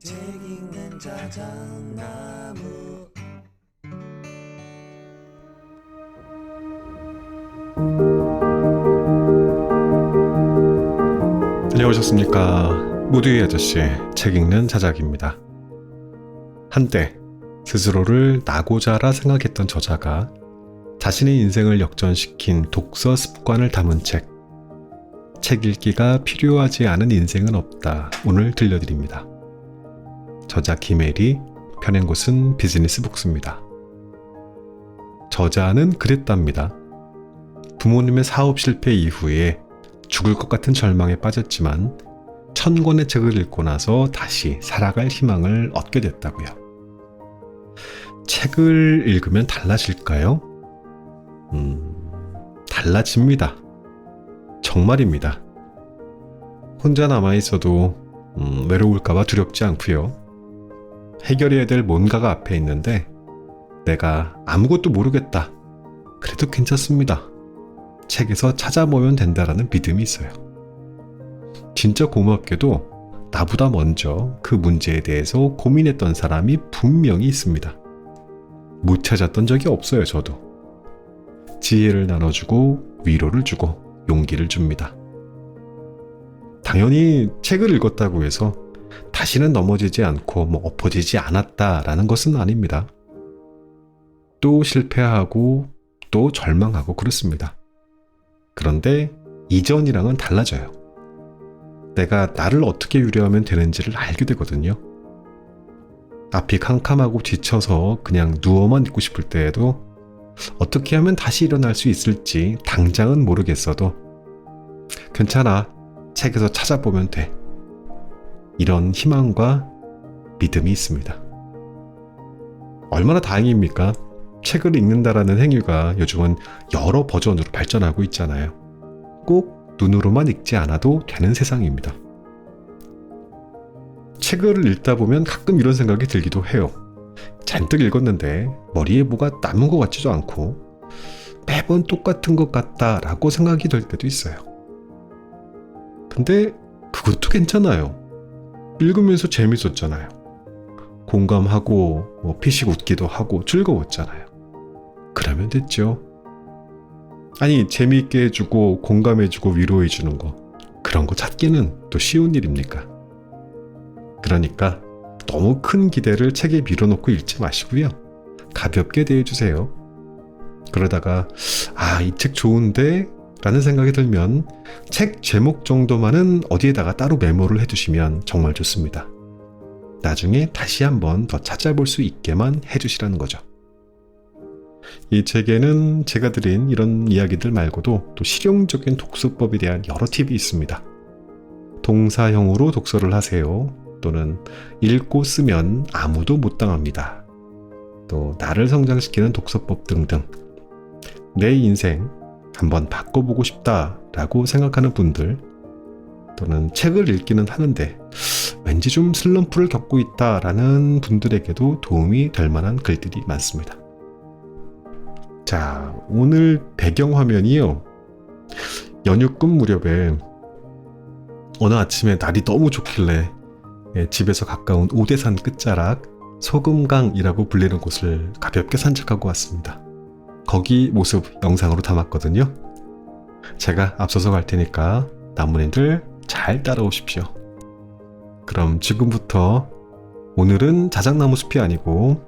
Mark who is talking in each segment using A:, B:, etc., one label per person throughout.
A: 책 읽는 자작나무.
B: 안녕하셨습니까. 무두의 아저씨의 책 읽는 자작입니다. 한때 스스로를 나고자라 생각했던 저자가 자신의 인생을 역전시킨 독서 습관을 담은 책 읽기가 필요하지 않은 인생은 없다. 오늘 들려드립니다. 저자 김혜리, 펴낸 곳은 비즈니스북스입니다. 저자는 그랬답니다. 부모님의 사업 실패 이후에 죽을 것 같은 절망에 빠졌지만 1000권의 책을 읽고 나서 다시 살아갈 희망을 얻게 됐다고요. 책을 읽으면 달라질까요? 달라집니다. 정말입니다. 혼자 남아있어도 외로울까봐 두렵지 않고요. 해결해야 될 뭔가가 앞에 있는데 내가 아무것도 모르겠다. 그래도 괜찮습니다. 책에서 찾아보면 된다라는 믿음이 있어요. 진짜 고맙게도 나보다 먼저 그 문제에 대해서 고민했던 사람이 분명히 있습니다. 못 찾았던 적이 없어요, 저도. 지혜를 나눠주고 위로를 주고 용기를 줍니다. 당연히 책을 읽었다고 해서 다시는 넘어지지 않고 엎어지지 않았다라는 것은 아닙니다. 또 실패하고 또 절망하고 그렇습니다. 그런데 이전이랑은 달라져요. 내가 나를 어떻게 유래하면 되는지를 알게 되거든요. 앞이 캄캄하고 지쳐서 그냥 누워만 있고 싶을 때에도 어떻게 하면 다시 일어날 수 있을지 당장은 모르겠어도 괜찮아. 책에서 찾아보면 돼. 이런 희망과 믿음이 있습니다. 얼마나 다행입니까? 책을 읽는다라는 행위가 요즘은 여러 버전으로 발전하고 있잖아요. 꼭 눈으로만 읽지 않아도 되는 세상입니다. 책을 읽다 보면 가끔 이런 생각이 들기도 해요. 잔뜩 읽었는데 머리에 뭐가 남은 것 같지도 않고 매번 똑같은 것 같다라고 생각이 들 때도 있어요. 근데 그것도 괜찮아요. 읽으면서 재밌었잖아요. 공감하고 피식 웃기도 하고 즐거웠잖아요. 그러면 됐죠. 아니, 재미있게 해주고 공감해주고 위로해주는 거, 그런 거 찾기는 또 쉬운 일입니까? 그러니까 너무 큰 기대를 책에 밀어놓고 읽지 마시고요. 가볍게 대해주세요. 그러다가 이 책 좋은데? 라는 생각이 들면 책 제목 정도만은 어디에다가 따로 메모를 해두시면 정말 좋습니다. 나중에 다시 한번 더 찾아볼 수 있게만 해주시라는 거죠. 이 책에는 제가 드린 이런 이야기들 말고도 또 실용적인 독서법에 대한 여러 팁이 있습니다. 동사형으로 독서를 하세요. 또는 읽고 쓰면 아무도 못 당합니다. 또 나를 성장시키는 독서법 등등. 내 인생 한번 바꿔보고 싶다라고 생각하는 분들, 또는 책을 읽기는 하는데 왠지 좀 슬럼프를 겪고 있다라는 분들에게도 도움이 될 만한 글들이 많습니다. 자, 오늘 배경화면이요. 연휴끝 무렵에 어느 아침에 날이 너무 좋길래 집에서 가까운 오대산 끝자락 소금강이라고 불리는 곳을 가볍게 산책하고 왔습니다. 거기 모습 영상으로 담았거든요. 제가 앞서서 갈 테니까 나무님들 잘 따라오십시오. 그럼 지금부터 오늘은 자작나무 숲이 아니고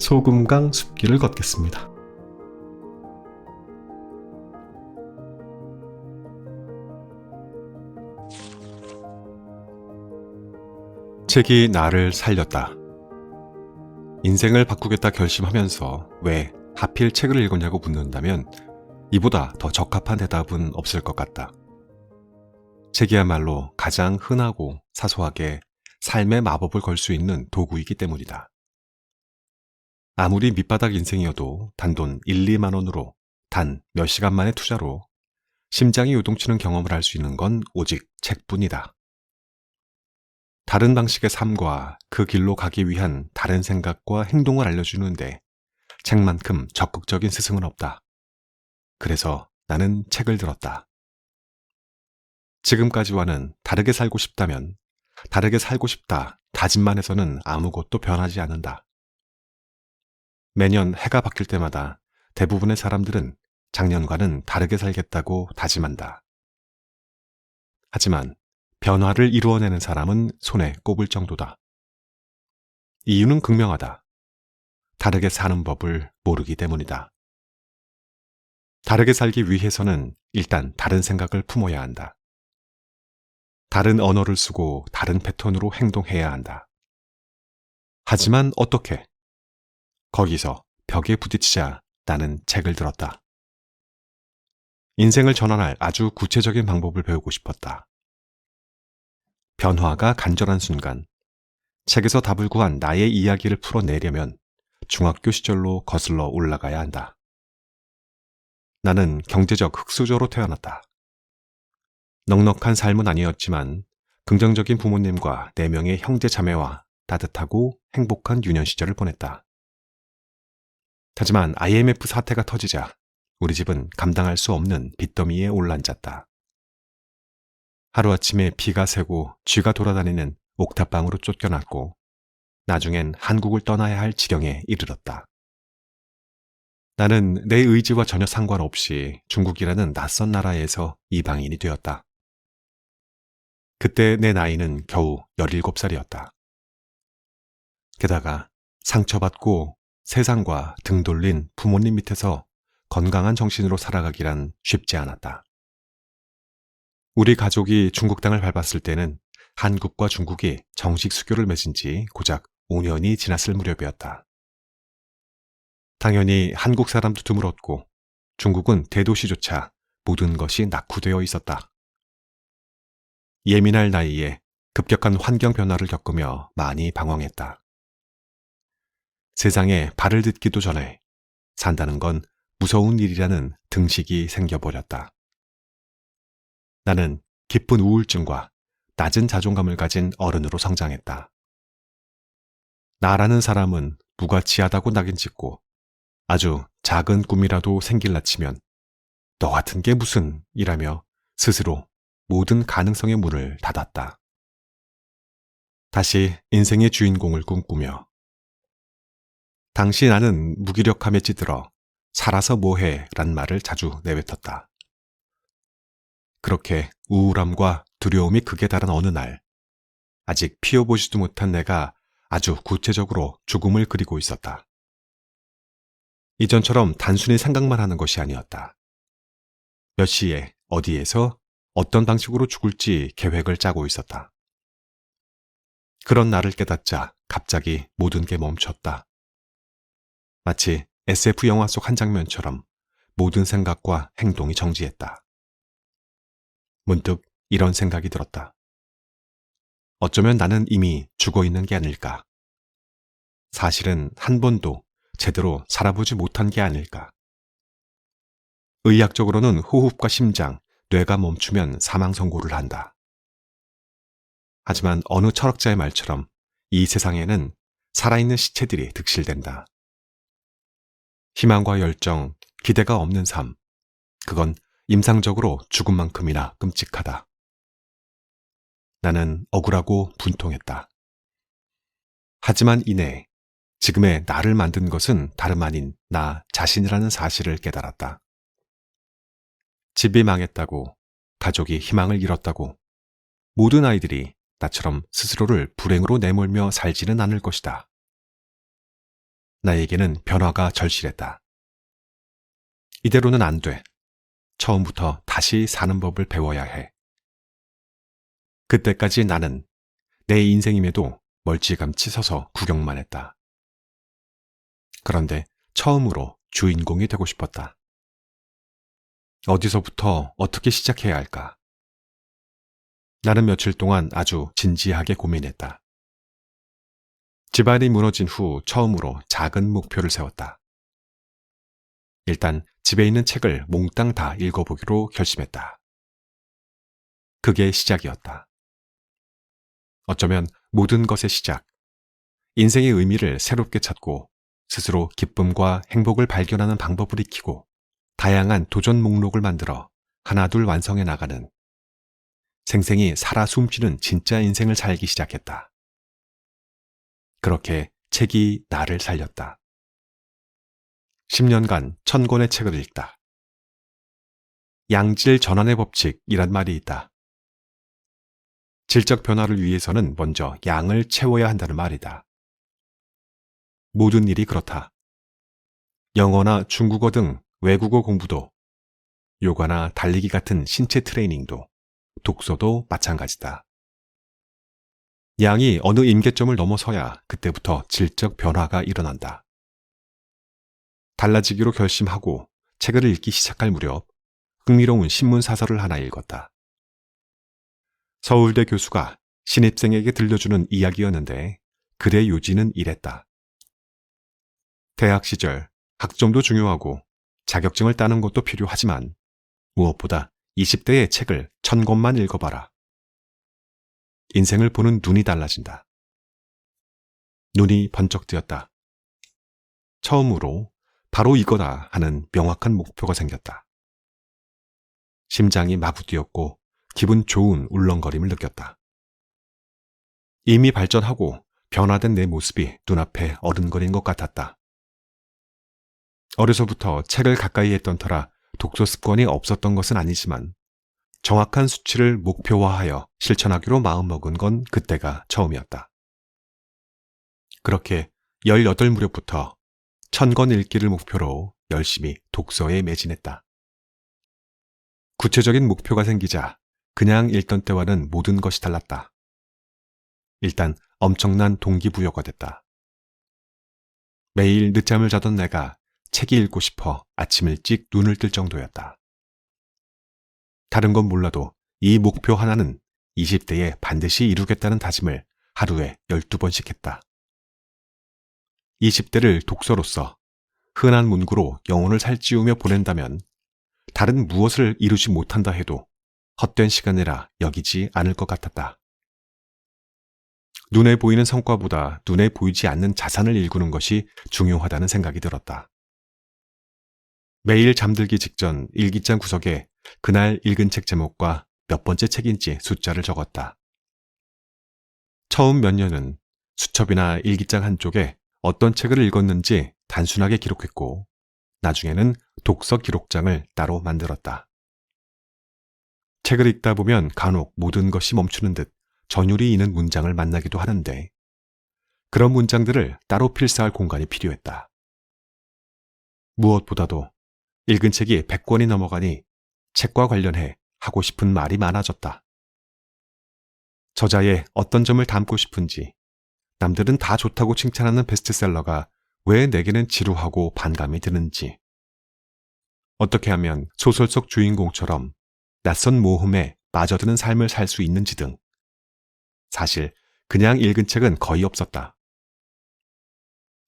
B: 소금강 숲길을 걷겠습니다. 책이 나를 살렸다. 인생을 바꾸겠다 결심하면서 왜 하필 책을 읽었냐고 묻는다면 이보다 더 적합한 대답은 없을 것 같다. 책이야말로 가장 흔하고 사소하게 삶의 마법을 걸 수 있는 도구이기 때문이다. 아무리 밑바닥 인생이어도 단돈 1, 2만 원으로 단 몇 시간 만의 투자로 심장이 요동치는 경험을 할 수 있는 건 오직 책뿐이다. 다른 방식의 삶과 그 길로 가기 위한 다른 생각과 행동을 알려주는데 책만큼 적극적인 스승은 없다. 그래서 나는 책을 들었다. 지금까지와는 다르게 살고 싶다면 다르게 살고 싶다 다짐만 해서는 아무것도 변하지 않는다. 매년 해가 바뀔 때마다 대부분의 사람들은 작년과는 다르게 살겠다고 다짐한다. 하지만 변화를 이루어내는 사람은 손에 꼽을 정도다. 이유는 극명하다. 다르게 사는 법을 모르기 때문이다. 다르게 살기 위해서는 일단 다른 생각을 품어야 한다. 다른 언어를 쓰고 다른 패턴으로 행동해야 한다. 하지만 어떻게? 거기서 벽에 부딪히자 나는 책을 들었다. 인생을 전환할 아주 구체적인 방법을 배우고 싶었다. 변화가 간절한 순간, 책에서 답을 구한 나의 이야기를 풀어내려면 중학교 시절로 거슬러 올라가야 한다. 나는 경제적 흙수저로 태어났다. 넉넉한 삶은 아니었지만 긍정적인 부모님과 4명의 형제 자매와 따뜻하고 행복한 유년 시절을 보냈다. 하지만 IMF 사태가 터지자 우리 집은 감당할 수 없는 빚더미에 올라앉았다. 하루아침에 비가 새고 쥐가 돌아다니는 옥탑방으로 쫓겨났고 나중엔 한국을 떠나야 할 지경에 이르렀다. 나는 내 의지와 전혀 상관없이 중국이라는 낯선 나라에서 이방인이 되었다. 그때 내 나이는 겨우 17살이었다. 게다가 상처받고 세상과 등 돌린 부모님 밑에서 건강한 정신으로 살아가기란 쉽지 않았다. 우리 가족이 중국 땅을 밟았을 때는 한국과 중국이 정식 수교를 맺은 지 고작 5년이 지났을 무렵이었다. 당연히 한국 사람도 드물었고 중국은 대도시조차 모든 것이 낙후되어 있었다. 예민할 나이에 급격한 환경 변화를 겪으며 많이 방황했다. 세상에 발을 딛기도 전에 산다는 건 무서운 일이라는 등식이 생겨버렸다. 나는 깊은 우울증과 낮은 자존감을 가진 어른으로 성장했다. 나라는 사람은 무가치하다고 낙인 찍고 아주 작은 꿈이라도 생길라 치면 너 같은 게 무슨 이라며 스스로 모든 가능성의 문을 닫았다. 다시 인생의 주인공을 꿈꾸며 당시 나는 무기력함에 찌들어 살아서 뭐해 란 말을 자주 내뱉었다. 그렇게 우울함과 두려움이 극에 달한 어느 날 아직 피워보지도 못한 내가 아주 구체적으로 죽음을 그리고 있었다. 이전처럼 단순히 생각만 하는 것이 아니었다. 몇 시에 어디에서 어떤 방식으로 죽을지 계획을 짜고 있었다. 그런 나를 깨닫자 갑자기 모든 게 멈췄다. 마치 SF 영화 속 한 장면처럼 모든 생각과 행동이 정지했다. 문득 이런 생각이 들었다. 어쩌면 나는 이미 죽어 있는 게 아닐까. 사실은 한 번도 제대로 살아보지 못한 게 아닐까. 의학적으로는 호흡과 심장, 뇌가 멈추면 사망 선고를 한다. 하지만 어느 철학자의 말처럼 이 세상에는 살아있는 시체들이 득실된다. 희망과 열정, 기대가 없는 삶, 그건 임상적으로 죽음만큼이나 끔찍하다. 나는 억울하고 분통했다. 하지만 이내 지금의 나를 만든 것은 다름 아닌 나 자신이라는 사실을 깨달았다. 집이 망했다고, 가족이 희망을 잃었다고, 모든 아이들이 나처럼 스스로를 불행으로 내몰며 살지는 않을 것이다. 나에게는 변화가 절실했다. 이대로는 안 돼. 처음부터 다시 사는 법을 배워야 해. 그때까지 나는 내 인생임에도 멀찌감치 서서 구경만 했다. 그런데 처음으로 주인공이 되고 싶었다. 어디서부터 어떻게 시작해야 할까? 나는 며칠 동안 아주 진지하게 고민했다. 집안이 무너진 후 처음으로 작은 목표를 세웠다. 일단 집에 있는 책을 몽땅 다 읽어보기로 결심했다. 그게 시작이었다. 어쩌면 모든 것의 시작, 인생의 의미를 새롭게 찾고 스스로 기쁨과 행복을 발견하는 방법을 익히고 다양한 도전 목록을 만들어 하나둘 완성해 나가는 생생히 살아 숨쉬는 진짜 인생을 살기 시작했다. 그렇게 책이 나를 살렸다. 10년간 1000권의 책을 읽다. 양질 전환의 법칙이란 말이 있다. 질적 변화를 위해서는 먼저 양을 채워야 한다는 말이다. 모든 일이 그렇다. 영어나 중국어 등 외국어 공부도, 요가나 달리기 같은 신체 트레이닝도, 독서도 마찬가지다. 양이 어느 임계점을 넘어서야 그때부터 질적 변화가 일어난다. 달라지기로 결심하고 책을 읽기 시작할 무렵 흥미로운 신문 사설을 하나 읽었다. 서울대 교수가 신입생에게 들려주는 이야기였는데 글의 요지는 이랬다. 대학 시절 학점도 중요하고 자격증을 따는 것도 필요하지만 무엇보다 20대의 책을 1000권만 읽어봐라. 인생을 보는 눈이 달라진다. 눈이 번쩍 뜨였다. 처음으로 바로 이거다 하는 명확한 목표가 생겼다. 심장이 마구 뛰었고 기분 좋은 울렁거림을 느꼈다. 이미 발전하고 변화된 내 모습이 눈앞에 어른거린 것 같았다. 어려서부터 책을 가까이 했던 터라 독서 습관이 없었던 것은 아니지만 정확한 수치를 목표화하여 실천하기로 마음먹은 건 그때가 처음이었다. 그렇게 18 무렵부터 1000권 읽기를 목표로 열심히 독서에 매진했다. 구체적인 목표가 생기자 그냥 읽던 때와는 모든 것이 달랐다. 일단 엄청난 동기부여가 됐다. 매일 늦잠을 자던 내가 책이 읽고 싶어 아침 일찍 눈을 뜰 정도였다. 다른 건 몰라도 이 목표 하나는 20대에 반드시 이루겠다는 다짐을 하루에 12번씩 했다. 20대를 독서로서 흔한 문구로 영혼을 살찌우며 보낸다면 다른 무엇을 이루지 못한다 해도 헛된 시간이라 여기지 않을 것 같았다. 눈에 보이는 성과보다 눈에 보이지 않는 자산을 일구는 것이 중요하다는 생각이 들었다. 매일 잠들기 직전 일기장 구석에 그날 읽은 책 제목과 몇 번째 책인지 숫자를 적었다. 처음 몇 년은 수첩이나 일기장 한쪽에 어떤 책을 읽었는지 단순하게 기록했고 나중에는 독서 기록장을 따로 만들었다. 책을 읽다 보면 간혹 모든 것이 멈추는 듯 전율이 있는 문장을 만나기도 하는데 그런 문장들을 따로 필사할 공간이 필요했다. 무엇보다도 읽은 책이 100권이 넘어가니 책과 관련해 하고 싶은 말이 많아졌다. 저자의 어떤 점을 담고 싶은지, 남들은 다 좋다고 칭찬하는 베스트셀러가 왜 내게는 지루하고 반감이 드는지, 어떻게 하면 소설 속 주인공처럼 낯선 모험에 빠져드는 삶을 살 수 있는지 등 사실 그냥 읽은 책은 거의 없었다.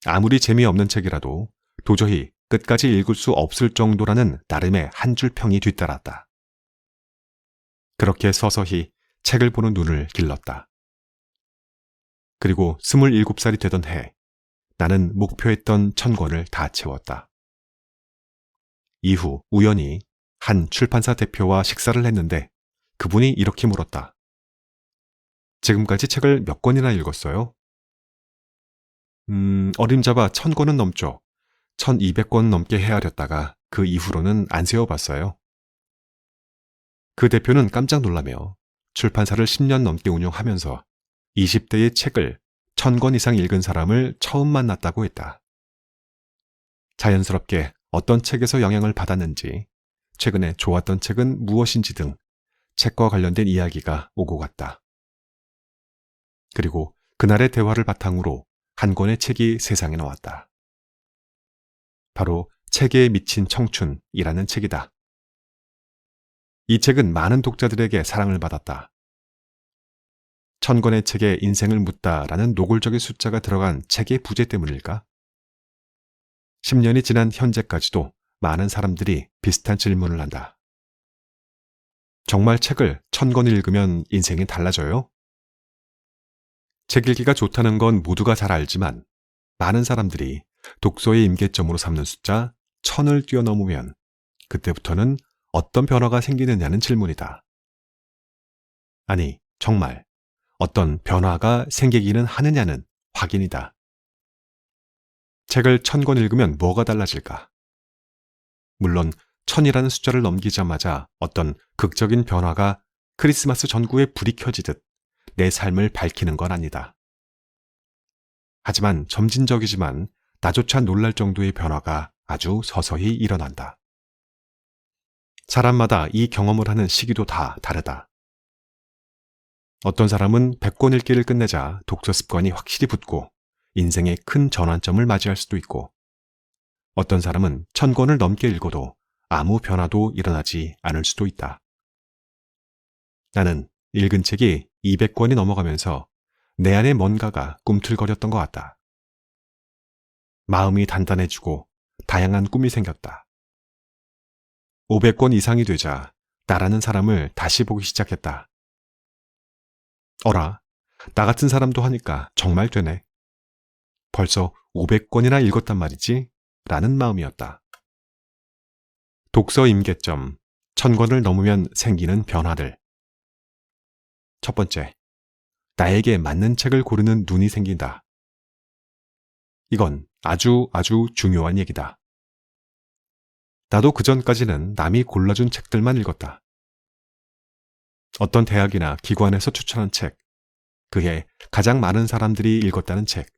B: 아무리 재미없는 책이라도 도저히 끝까지 읽을 수 없을 정도라는 나름의 한 줄 평이 뒤따랐다. 그렇게 서서히 책을 보는 눈을 길렀다. 그리고 27살이 되던 해 나는 목표했던 1000권을 다 채웠다. 이후 우연히 한 출판사 대표와 식사를 했는데 그분이 이렇게 물었다. 지금까지 책을 몇 권이나 읽었어요? 어림잡아 1000권은 넘죠. 1200권 넘게 헤아렸다가 그 이후로는 안 세어봤어요. 그 대표는 깜짝 놀라며 출판사를 10년 넘게 운영하면서 20대의 책을 1000권 이상 읽은 사람을 처음 만났다고 했다. 자연스럽게 어떤 책에서 영향을 받았는지, 최근에 좋았던 책은 무엇인지 등 책과 관련된 이야기가 오고 갔다. 그리고 그날의 대화를 바탕으로 한 권의 책이 세상에 나왔다. 바로 책에 미친 청춘이라는 책이다. 이 책은 많은 독자들에게 사랑을 받았다. 1000권의 책에 인생을 묻다라는 노골적인 숫자가 들어간 책의 부재 때문일까? 10년이 지난 현재까지도 많은 사람들이 비슷한 질문을 한다. 정말 책을 1000권 읽으면 인생이 달라져요? 책 읽기가 좋다는 건 모두가 잘 알지만 많은 사람들이 독서의 임계점으로 삼는 숫자 1000을 뛰어넘으면 그때부터는 어떤 변화가 생기느냐는 질문이다. 아니, 정말 어떤 변화가 생기기는 하느냐는 확인이다. 책을 1000권 읽으면 뭐가 달라질까? 물론 1000이라는 숫자를 넘기자마자 어떤 극적인 변화가 크리스마스 전구에 불이 켜지듯 내 삶을 밝히는 건 아니다. 하지만 점진적이지만 나조차 놀랄 정도의 변화가 아주 서서히 일어난다. 사람마다 이 경험을 하는 시기도 다 다르다. 어떤 사람은 100권 읽기를 끝내자 독서 습관이 확실히 붙고 인생의 큰 전환점을 맞이할 수도 있고, 어떤 사람은 1000권을 넘게 읽어도 아무 변화도 일어나지 않을 수도 있다. 나는 읽은 책이 200권이 넘어가면서 내 안에 뭔가가 꿈틀거렸던 것 같다. 마음이 단단해지고 다양한 꿈이 생겼다. 500권 이상이 되자 나라는 사람을 다시 보기 시작했다. 어라, 나 같은 사람도 하니까 정말 되네. 벌써 500권이나 읽었단 말이지? 라는 마음이었다. 독서 임계점, 1000권을 넘으면 생기는 변화들. 첫 번째, 나에게 맞는 책을 고르는 눈이 생긴다. 이건 아주 중요한 얘기다. 나도 그전까지는 남이 골라준 책들만 읽었다. 어떤 대학이나 기관에서 추천한 책, 그해 가장 많은 사람들이 읽었다는 책,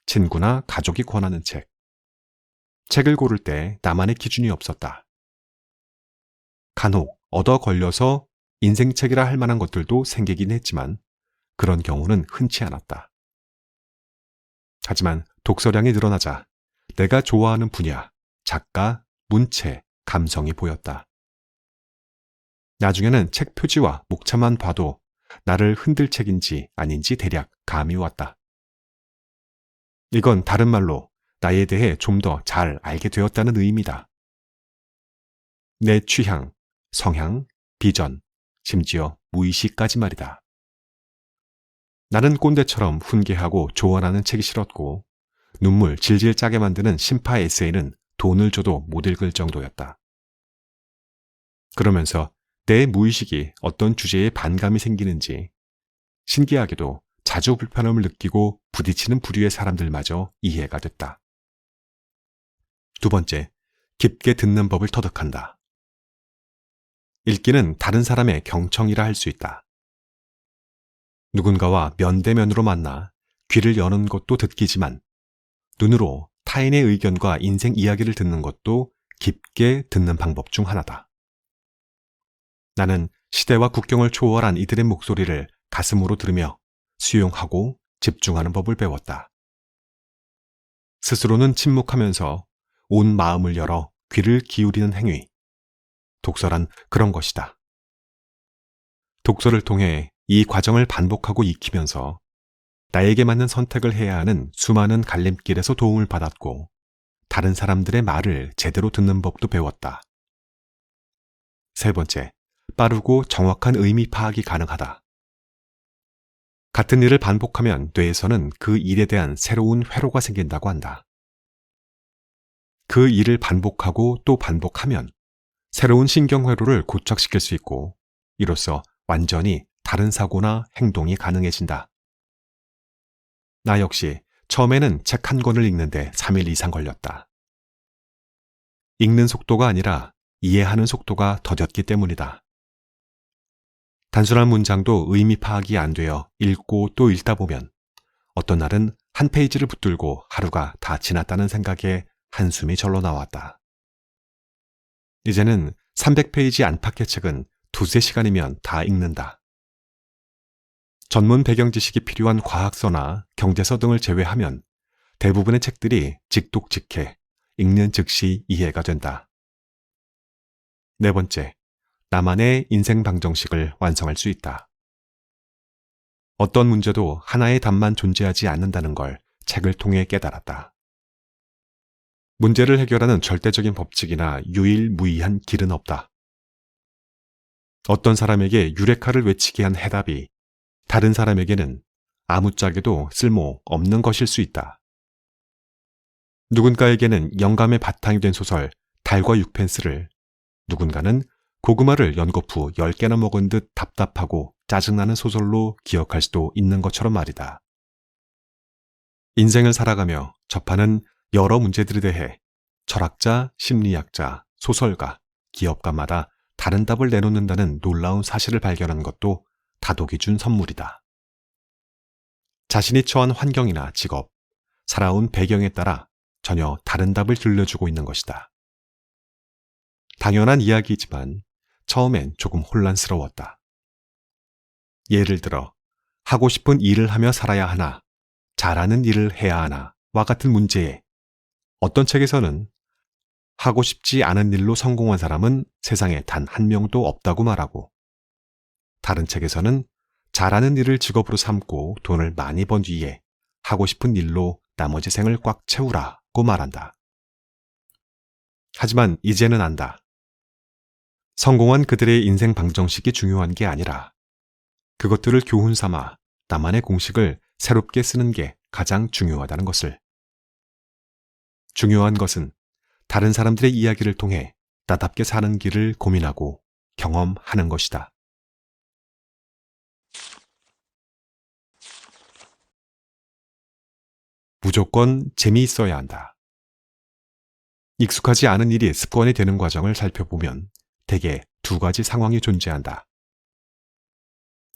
B: 친구나 가족이 권하는 책. 책을 고를 때 나만의 기준이 없었다. 간혹 얻어 걸려서 인생책이라 할 만한 것들도 생기긴 했지만 그런 경우는 흔치 않았다. 하지만 독서량이 늘어나자 내가 좋아하는 분야, 작가, 문체, 감성이 보였다. 나중에는 책 표지와 목차만 봐도 나를 흔들 책인지 아닌지 대략 감이 왔다. 이건 다른 말로 나에 대해 좀 더 잘 알게 되었다는 의미다. 내 취향, 성향, 비전, 심지어 무의식까지 말이다. 나는 꼰대처럼 훈계하고 조언하는 책이 싫었고, 눈물 질질 짜게 만드는 심파 에세이는 돈을 줘도 못 읽을 정도였다. 그러면서 내 무의식이 어떤 주제에 반감이 생기는지 신기하게도 자주 불편함을 느끼고 부딪히는 부류의 사람들마저 이해가 됐다. 두 번째, 깊게 듣는 법을 터득한다. 읽기는 다른 사람의 경청이라 할 수 있다. 누군가와 면대면으로 만나 귀를 여는 것도 듣기지만 눈으로 타인의 의견과 인생 이야기를 듣는 것도 깊게 듣는 방법 중 하나다. 나는 시대와 국경을 초월한 이들의 목소리를 가슴으로 들으며 수용하고 집중하는 법을 배웠다. 스스로는 침묵하면서 온 마음을 열어 귀를 기울이는 행위. 독서란 그런 것이다. 독서를 통해 이 과정을 반복하고 익히면서 나에게 맞는 선택을 해야 하는 수많은 갈림길에서 도움을 받았고, 다른 사람들의 말을 제대로 듣는 법도 배웠다. 세 번째, 빠르고 정확한 의미 파악이 가능하다. 같은 일을 반복하면 뇌에서는 그 일에 대한 새로운 회로가 생긴다고 한다. 그 일을 반복하고 또 반복하면 새로운 신경회로를 고착시킬 수 있고, 이로써 완전히 다른 사고나 행동이 가능해진다. 나 역시 처음에는 책 한 권을 읽는데 3일 이상 걸렸다. 읽는 속도가 아니라 이해하는 속도가 더뎠기 때문이다. 단순한 문장도 의미 파악이 안 되어 읽고 또 읽다 보면 어떤 날은 한 페이지를 붙들고 하루가 다 지났다는 생각에 한숨이 절로 나왔다. 이제는 300페이지 안팎의 책은 2~3시간이면 다 읽는다. 전문 배경 지식이 필요한 과학서나 경제서 등을 제외하면 대부분의 책들이 직독직해 읽는 즉시 이해가 된다. 네 번째, 나만의 인생 방정식을 완성할 수 있다. 어떤 문제도 하나의 답만 존재하지 않는다는 걸 책을 통해 깨달았다. 문제를 해결하는 절대적인 법칙이나 유일무이한 길은 없다. 어떤 사람에게 유레카를 외치게 한 해답이 다른 사람에게는 아무짝에도 쓸모 없는 것일 수 있다. 누군가에게는 영감의 바탕이 된 소설 달과 6펜스를, 누군가는 고구마를 연거푸 10개나 먹은 듯 답답하고 짜증나는 소설로 기억할 수도 있는 것처럼 말이다. 인생을 살아가며 접하는 여러 문제들에 대해 철학자, 심리학자, 소설가, 기업가마다 다른 답을 내놓는다는 놀라운 사실을 발견한 것도 다독이 준 선물이다. 자신이 처한 환경이나 직업, 살아온 배경에 따라 전혀 다른 답을 들려주고 있는 것이다. 당연한 이야기이지만 처음엔 조금 혼란스러웠다. 예를 들어 하고 싶은 일을 하며 살아야 하나, 잘하는 일을 해야 하나와 같은 문제에 어떤 책에서는 하고 싶지 않은 일로 성공한 사람은 세상에 단 한 명도 없다고 말하고, 다른 책에서는 잘하는 일을 직업으로 삼고 돈을 많이 번 뒤에 하고 싶은 일로 나머지 생을 꽉 채우라고 말한다. 하지만 이제는 안다. 성공한 그들의 인생 방정식이 중요한 게 아니라 그것들을 교훈 삼아 나만의 공식을 새롭게 쓰는 게 가장 중요하다는 것을. 중요한 것은 다른 사람들의 이야기를 통해 나답게 사는 길을 고민하고 경험하는 것이다. 무조건 재미있어야 한다. 익숙하지 않은 일이 습관이 되는 과정을 살펴보면 대개 두 가지 상황이 존재한다.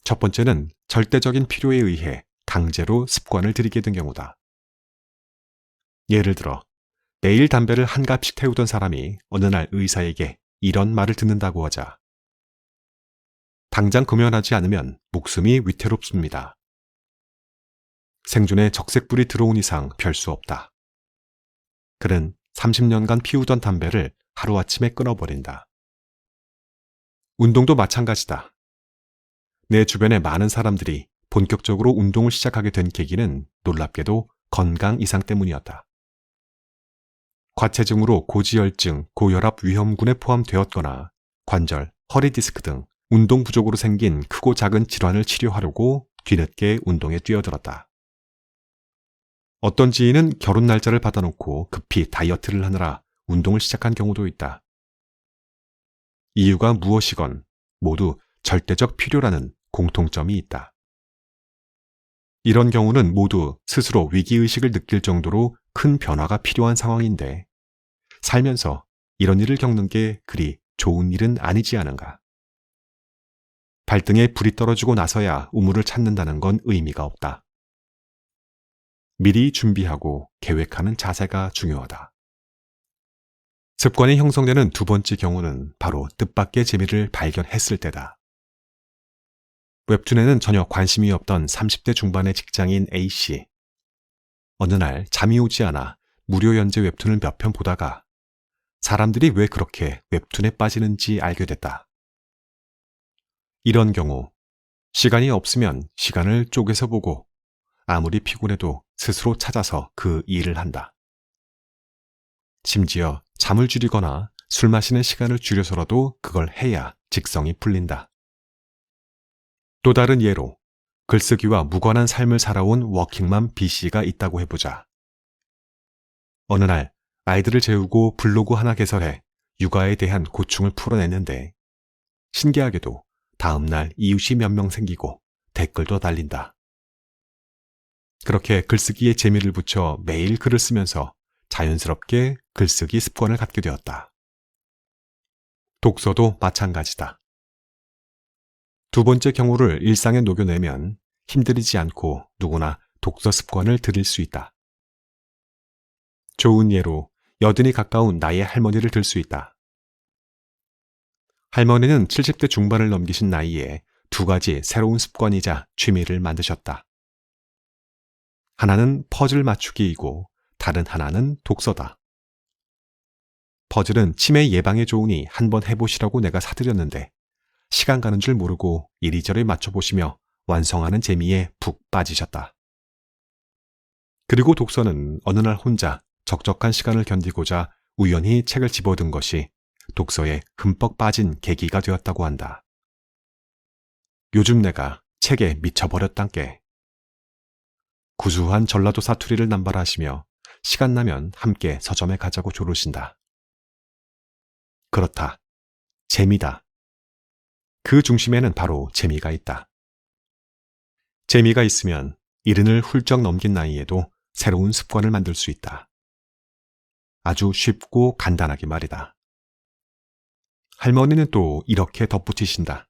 B: 첫 번째는 절대적인 필요에 의해 강제로 습관을 들이게 된 경우다. 예를 들어 매일 담배를 한 갑씩 태우던 사람이 어느 날 의사에게 이런 말을 듣는다고 하자. 당장 금연하지 않으면 목숨이 위태롭습니다. 생존에 적색불이 들어온 이상 별 수 없다. 그는 30년간 피우던 담배를 하루아침에 끊어버린다. 운동도 마찬가지다. 내 주변의 많은 사람들이 본격적으로 운동을 시작하게 된 계기는 놀랍게도 건강 이상 때문이었다. 과체중으로 고지혈증, 고혈압 위험군에 포함되었거나 관절, 허리 디스크 등 운동 부족으로 생긴 크고 작은 질환을 치료하려고 뒤늦게 운동에 뛰어들었다. 어떤 지인은 결혼 날짜를 받아놓고 급히 다이어트를 하느라 운동을 시작한 경우도 있다. 이유가 무엇이건 모두 절대적 필요라는 공통점이 있다. 이런 경우는 모두 스스로 위기의식을 느낄 정도로 큰 변화가 필요한 상황인데 살면서 이런 일을 겪는 게 그리 좋은 일은 아니지 않은가. 발등에 불이 떨어지고 나서야 우물을 찾는다는 건 의미가 없다. 미리 준비하고 계획하는 자세가 중요하다. 습관이 형성되는 두 번째 경우는 바로 뜻밖의 재미를 발견했을 때다. 웹툰에는 전혀 관심이 없던 30대 중반의 직장인 A씨. 어느 날 잠이 오지 않아 무료 연재 웹툰을 몇 편 보다가 사람들이 왜 그렇게 웹툰에 빠지는지 알게 됐다. 이런 경우 시간이 없으면 시간을 쪼개서 보고 아무리 피곤해도 스스로 찾아서 그 일을 한다. 심지어 잠을 줄이거나 술 마시는 시간을 줄여서라도 그걸 해야 직성이 풀린다. 또 다른 예로 글쓰기와 무관한 삶을 살아온 워킹맘 B씨가 있다고 해보자. 어느 날 아이들을 재우고 블로그 하나 개설해 육아에 대한 고충을 풀어냈는데 신기하게도 다음날 이웃이 몇 명 생기고 댓글도 달린다. 그렇게 글쓰기에 재미를 붙여 매일 글을 쓰면서 자연스럽게 글쓰기 습관을 갖게 되었다. 독서도 마찬가지다. 두 번째 경우를 일상에 녹여내면 힘들이지 않고 누구나 독서 습관을 들일 수 있다. 좋은 예로 여든이 가까운 나의 할머니를 들 수 있다. 할머니는 70대 중반을 넘기신 나이에 두 가지 새로운 습관이자 취미를 만드셨다. 하나는 퍼즐 맞추기이고 다른 하나는 독서다. 퍼즐은 치매 예방에 좋으니 한번 해보시라고 내가 사드렸는데 시간 가는 줄 모르고 이리저리 맞춰보시며 완성하는 재미에 푹 빠지셨다. 그리고 독서는 어느 날 혼자 적적한 시간을 견디고자 우연히 책을 집어든 것이 독서에 흠뻑 빠진 계기가 되었다고 한다. 요즘 내가 책에 미쳐버렸단께. 구수한 전라도 사투리를 남발하시며 시간 나면 함께 서점에 가자고 조르신다. 그렇다. 재미다. 그 중심에는 바로 재미가 있다. 재미가 있으면 70을 훌쩍 넘긴 나이에도 새로운 습관을 만들 수 있다. 아주 쉽고 간단하게 말이다. 할머니는 또 이렇게 덧붙이신다.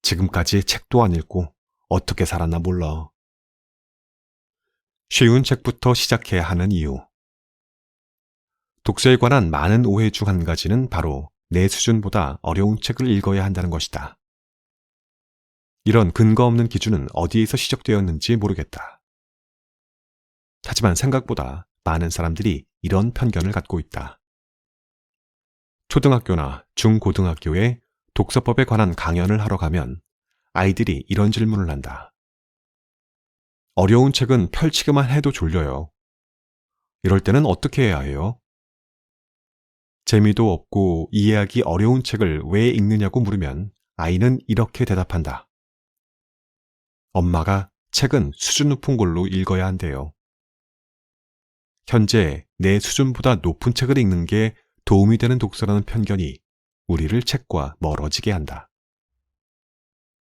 B: 지금까지 책도 안 읽고 어떻게 살았나 몰라. 쉬운 책부터 시작해야 하는 이유. 독서에 관한 많은 오해 중 한 가지는 바로 내 수준보다 어려운 책을 읽어야 한다는 것이다. 이런 근거 없는 기준은 어디에서 시작되었는지 모르겠다. 하지만 생각보다 많은 사람들이 이런 편견을 갖고 있다. 초등학교나 중고등학교에 독서법에 관한 강연을 하러 가면 아이들이 이런 질문을 한다. 어려운 책은 펼치기만 해도 졸려요. 이럴 때는 어떻게 해야 해요? 재미도 없고 이해하기 어려운 책을 왜 읽느냐고 물으면 아이는 이렇게 대답한다. 엄마가 책은 수준 높은 걸로 읽어야 한대요. 현재 내 수준보다 높은 책을 읽는 게 도움이 되는 독서라는 편견이 우리를 책과 멀어지게 한다.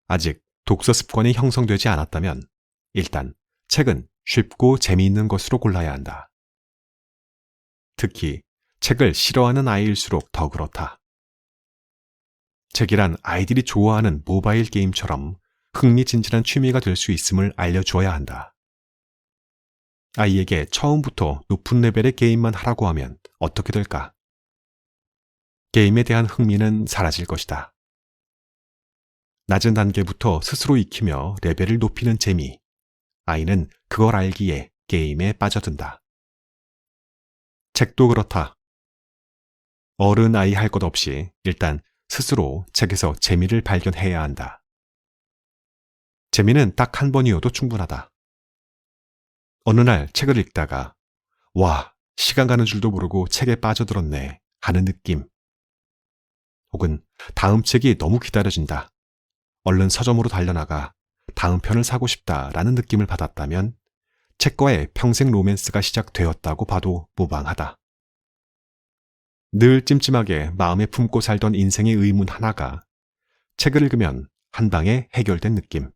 B: 아직 독서 습관이 형성되지 않았다면 일단 책은 쉽고 재미있는 것으로 골라야 한다. 특히 책을 싫어하는 아이일수록 더 그렇다. 책이란 아이들이 좋아하는 모바일 게임처럼 흥미진진한 취미가 될 수 있음을 알려주어야 한다. 아이에게 처음부터 높은 레벨의 게임만 하라고 하면 어떻게 될까? 게임에 대한 흥미는 사라질 것이다. 낮은 단계부터 스스로 익히며 레벨을 높이는 재미. 아이는 그걸 알기에 게임에 빠져든다. 책도 그렇다. 어른 아이 할 것 없이 일단 스스로 책에서 재미를 발견해야 한다. 재미는 딱 한 번이어도 충분하다. 어느 날 책을 읽다가 와, 시간 가는 줄도 모르고 책에 빠져들었네 하는 느낌. 혹은 다음 책이 너무 기다려진다. 얼른 서점으로 달려나가 다음 편을 사고 싶다라는 느낌을 받았다면 책과의 평생 로맨스가 시작되었다고 봐도 무방하다. 늘 찜찜하게 마음에 품고 살던 인생의 의문 하나가 책을 읽으면 한 방에 해결된 느낌.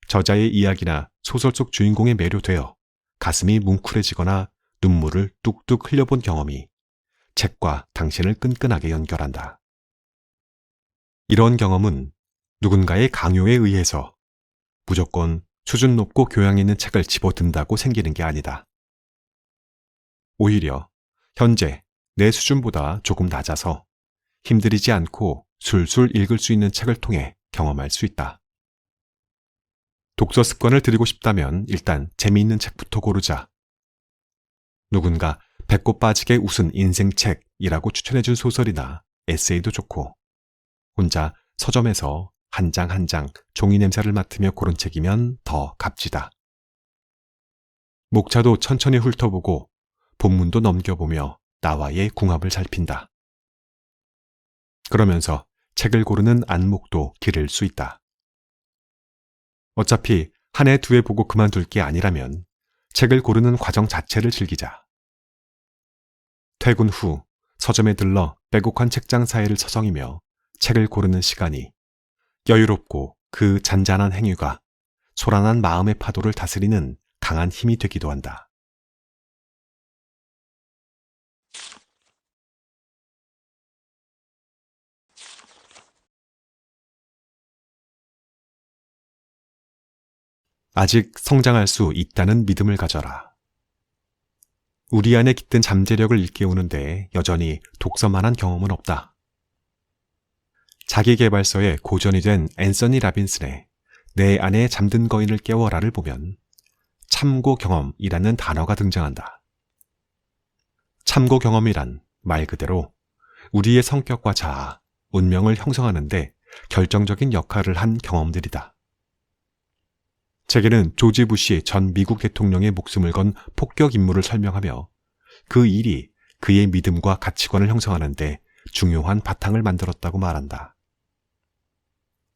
B: 저자의 이야기나 소설 속 주인공에 매료되어 가슴이 뭉클해지거나 눈물을 뚝뚝 흘려본 경험이 책과 당신을 끈끈하게 연결한다. 이런 경험은 누군가의 강요에 의해서 무조건 수준 높고 교양 있는 책을 집어든다고 생기는 게 아니다. 오히려 현재 내 수준보다 조금 낮아서 힘들이지 않고 술술 읽을 수 있는 책을 통해 경험할 수 있다. 독서 습관을 들이고 싶다면 일단 재미있는 책부터 고르자. 누군가 배꼽 빠지게 웃은 인생책이라고 추천해준 소설이나 에세이도 좋고 혼자 서점에서 한 장 한 장 종이 냄새를 맡으며 고른 책이면 더 값지다. 목차도 천천히 훑어보고 본문도 넘겨보며 나와의 궁합을 살핀다. 그러면서 책을 고르는 안목도 기를 수 있다. 어차피 한 해 두 해 보고 그만둘 게 아니라면 책을 고르는 과정 자체를 즐기자. 퇴근 후 서점에 들러 빼곡한 책장 사이를 서성이며 책을 고르는 시간이 여유롭고 그 잔잔한 행위가 소란한 마음의 파도를 다스리는 강한 힘이 되기도 한다. 아직 성장할 수 있다는 믿음을 가져라. 우리 안에 깃든 잠재력을 일깨우는데 여전히 독서만한 경험은 없다. 자기계발서의 고전이 된 앤서니 라빈슨의 내 안에 잠든 거인을 깨워라를 보면 참고 경험이라는 단어가 등장한다. 참고 경험이란 말 그대로 우리의 성격과 자아, 운명을 형성하는데 결정적인 역할을 한 경험들이다. 책에는 조지 부시 전 미국 대통령의 목숨을 건 폭격 임무를 설명하며 그 일이 그의 믿음과 가치관을 형성하는데 중요한 바탕을 만들었다고 말한다.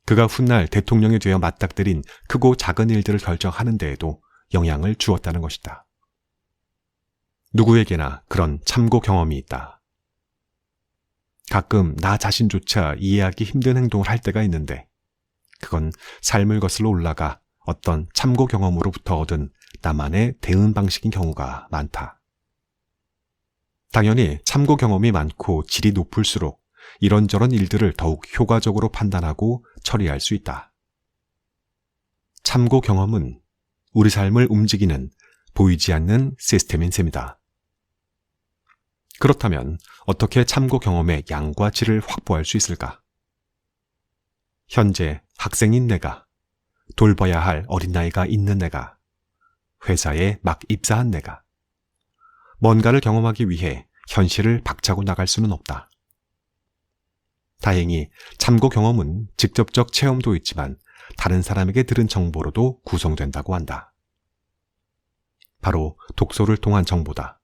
B: 그가 훗날 대통령이 되어 맞닥뜨린 크고 작은 일들을 결정하는 데에도 영향을 주었다는 것이다. 누구에게나 그런 참고 경험이 있다. 가끔 나 자신조차 이해하기 힘든 행동을 할 때가 있는데 그건 삶을 거슬러 올라가 어떤 참고 경험으로부터 얻은 나만의 대응 방식인 경우가 많다. 당연히 참고 경험이 많고 질이 높을수록 이런저런 일들을 더욱 효과적으로 판단하고 처리할 수 있다. 참고 경험은 우리 삶을 움직이는 보이지 않는 시스템인 셈이다. 그렇다면 어떻게 참고 경험의 양과 질을 확보할 수 있을까? 현재 학생인 내가, 돌봐야 할 어린아이가 있는 내가, 회사에 막 입사한 내가, 뭔가를 경험하기 위해 현실을 박차고 나갈 수는 없다. 다행히 참고 경험은 직접적 체험도 있지만 다른 사람에게 들은 정보로도 구성된다고 한다. 바로 독서를 통한 정보다.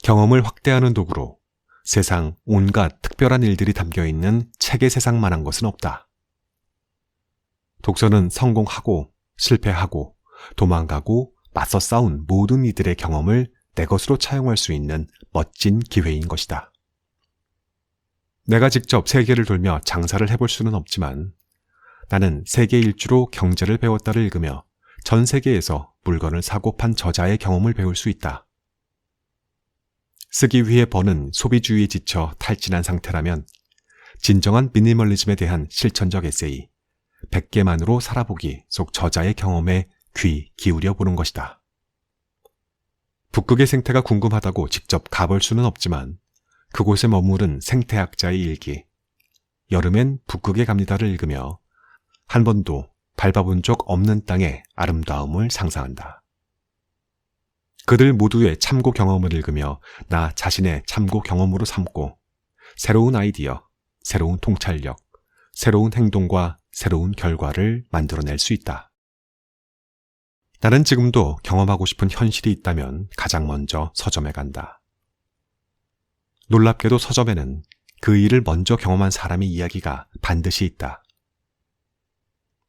B: 경험을 확대하는 도구로 세상 온갖 특별한 일들이 담겨있는 책의 세상만한 것은 없다. 독서는 성공하고 실패하고 도망가고 맞서 싸운 모든 이들의 경험을 내 것으로 차용할 수 있는 멋진 기회인 것이다. 내가 직접 세계를 돌며 장사를 해볼 수는 없지만 나는 세계 일주로 경제를 배웠다를 읽으며 전 세계에서 물건을 사고 판 저자의 경험을 배울 수 있다. 쓰기 위해 버는 소비주의에 지쳐 탈진한 상태라면 진정한 미니멀리즘에 대한 실천적 에세이 100개만으로 살아보기 속 저자의 경험에 귀 기울여 보는 것이다. 북극의 생태가 궁금하다고 직접 가볼 수는 없지만 그곳에 머무른 생태학자의 일기 여름엔 북극에 갑니다를 읽으며 한 번도 밟아본 적 없는 땅의 아름다움을 상상한다. 그들 모두의 참고 경험을 읽으며 나 자신의 참고 경험으로 삼고 새로운 아이디어, 새로운 통찰력, 새로운 행동과 새로운 결과를 만들어낼 수 있다. 나는 지금도 경험하고 싶은 현실이 있다면 가장 먼저 서점에 간다. 놀랍게도 서점에는 그 일을 먼저 경험한 사람의 이야기가 반드시 있다.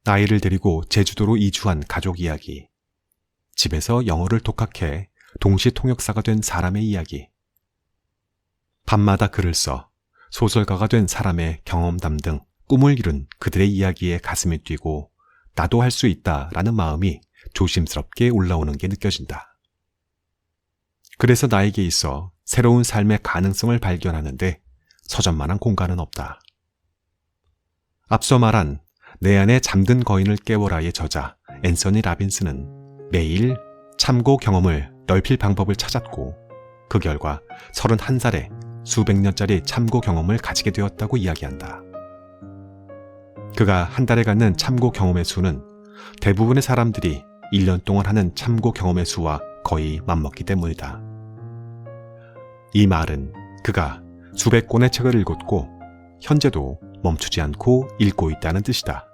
B: 아이를 데리고 제주도로 이주한 가족 이야기, 집에서 영어를 독학해 동시 통역사가 된 사람의 이야기, 밤마다 글을 써 소설가가 된 사람의 경험담 등 꿈을 이룬 그들의 이야기에 가슴이 뛰고 나도 할 수 있다라는 마음이 조심스럽게 올라오는 게 느껴진다. 그래서 나에게 있어 새로운 삶의 가능성을 발견하는데 서점만한 공간은 없다. 앞서 말한 내 안에 잠든 거인을 깨워라의 저자 앤서니 라빈스는 매일 참고 경험을 넓힐 방법을 찾았고 그 결과 31살에 수백 년짜리 참고 경험을 가지게 되었다고 이야기한다. 그가 한 달에 갖는 참고 경험의 수는 대부분의 사람들이 1년 동안 하는 참고 경험의 수와 거의 맞먹기 때문이다. 이 말은 그가 수백 권의 책을 읽었고 현재도 멈추지 않고 읽고 있다는 뜻이다.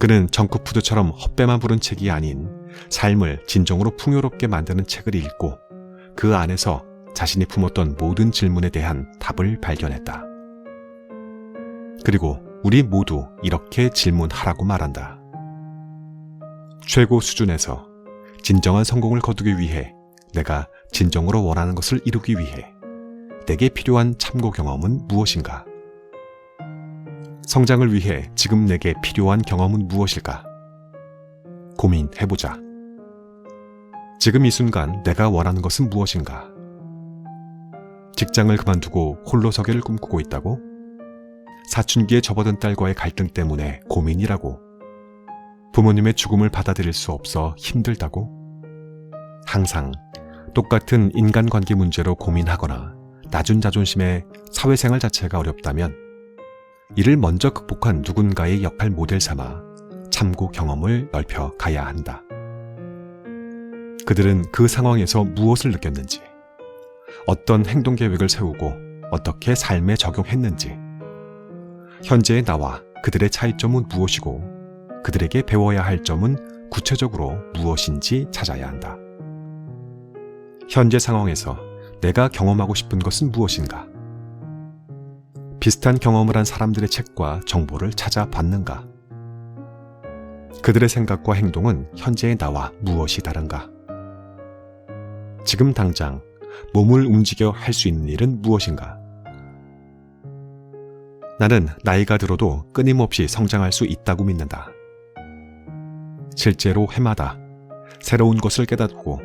B: 그는 정크푸드처럼 헛배만 부른 책이 아닌 삶을 진정으로 풍요롭게 만드는 책을 읽고 그 안에서 자신이 품었던 모든 질문에 대한 답을 발견했다. 그리고 우리 모두 이렇게 질문하라고 말한다. 최고 수준에서 진정한 성공을 거두기 위해 내가 진정으로 원하는 것을 이루기 위해 내게 필요한 참고 경험은 무엇인가? 성장을 위해 지금 내게 필요한 경험은 무엇일까? 고민해보자. 지금 이 순간 내가 원하는 것은 무엇인가? 직장을 그만두고 홀로 서기를 꿈꾸고 있다고? 사춘기에 접어든 딸과의 갈등 때문에 고민이라고? 부모님의 죽음을 받아들일 수 없어 힘들다고? 항상 똑같은 인간관계 문제로 고민하거나 낮은 자존심에 사회생활 자체가 어렵다면 이를 먼저 극복한 누군가의 역할 모델 삼아 참고 경험을 넓혀 가야 한다. 그들은 그 상황에서 무엇을 느꼈는지, 어떤 행동 계획을 세우고 어떻게 삶에 적용했는지, 현재의 나와 그들의 차이점은 무엇이고 그들에게 배워야 할 점은 구체적으로 무엇인지 찾아야 한다. 현재 상황에서 내가 경험하고 싶은 것은 무엇인가? 비슷한 경험을 한 사람들의 책과 정보를 찾아봤는가? 그들의 생각과 행동은 현재의 나와 무엇이 다른가? 지금 당장 몸을 움직여 할 수 있는 일은 무엇인가? 나는 나이가 들어도 끊임없이 성장할 수 있다고 믿는다. 실제로 해마다 새로운 것을 깨닫고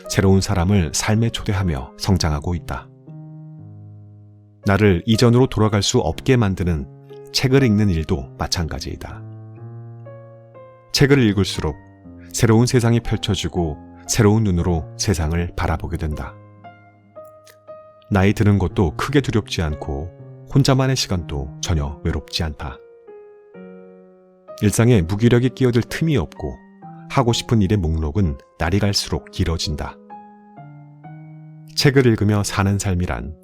B: 새로운 사람을 삶에 초대하며 성장하고 있다. 나를 이전으로 돌아갈 수 없게 만드는 책을 읽는 일도 마찬가지이다. 책을 읽을수록 새로운 세상이 펼쳐지고 새로운 눈으로 세상을 바라보게 된다. 나이 드는 것도 크게 두렵지 않고 혼자만의 시간도 전혀 외롭지 않다. 일상에 무기력이 끼어들 틈이 없고 하고 싶은 일의 목록은 날이 갈수록 길어진다. 책을 읽으며 사는 삶이란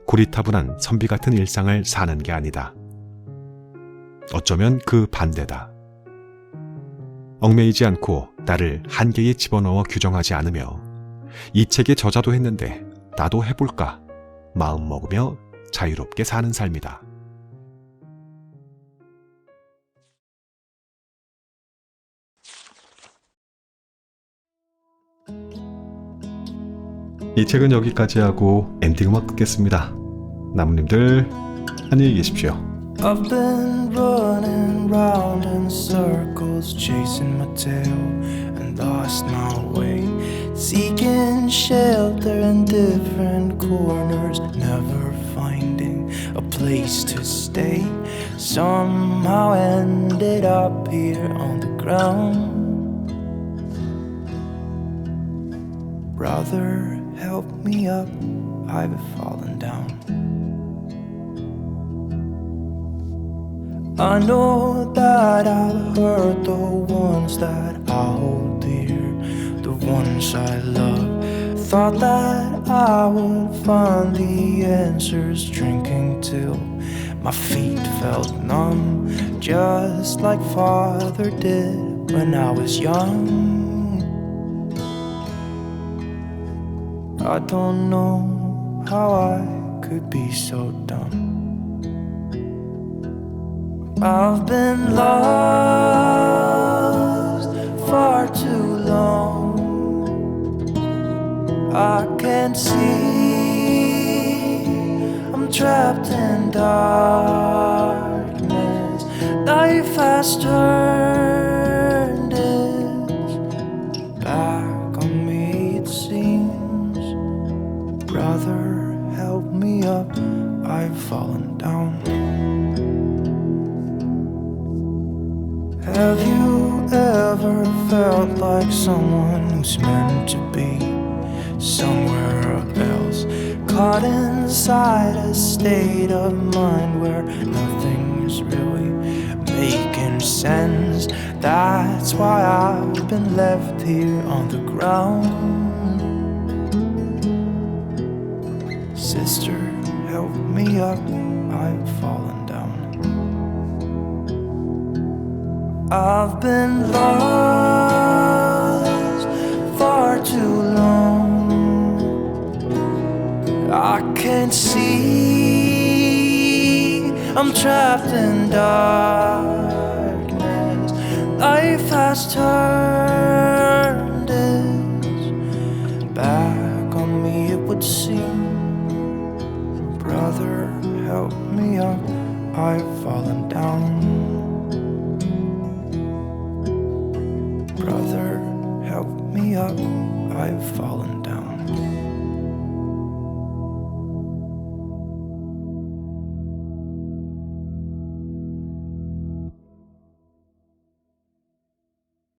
B: 고리타분한 선비 같은 일상을 사는 게 아니다. 어쩌면 그 반대다. 얽매이지 않고 나를 한계에 집어넣어 규정하지 않으며 이 책의 저자도 했는데 나도 해볼까 마음 먹으며 자유롭게 사는 삶이다. 이 책은 여기까지 하고 엔딩 음악 듣겠습니다. 나무님들 안녕히 계십시오.
A: I've been running round in circles, chasing my tail and lost my way, seeking shelter in different corners, never finding a place to stay. Somehow ended up here on the ground. Brother, help me up, I've fallen down. I know that I've hurt the ones that I hold dear, the ones I love. Thought that I would find the answers, drinking till my feet felt numb, just like Father did when I was young. I don't know how I could be so dumb. I've been lost far too long. I can't see, I'm trapped in darkness. Life has turned its back on me, it seems. Brother, help me up, I've fallen down. Have you ever felt like someone who's meant to be somewhere else, caught inside a state of mind where nothing is really making sense? That's why I've been left here on the ground. Sister, help me up, I've fallen down. I've been lost far too long. I can't see, I'm trapped in darkness. Life has turned its back on me, it would seem. Brother, help me up, I've fallen down. Brother, help me up, I've fallen down.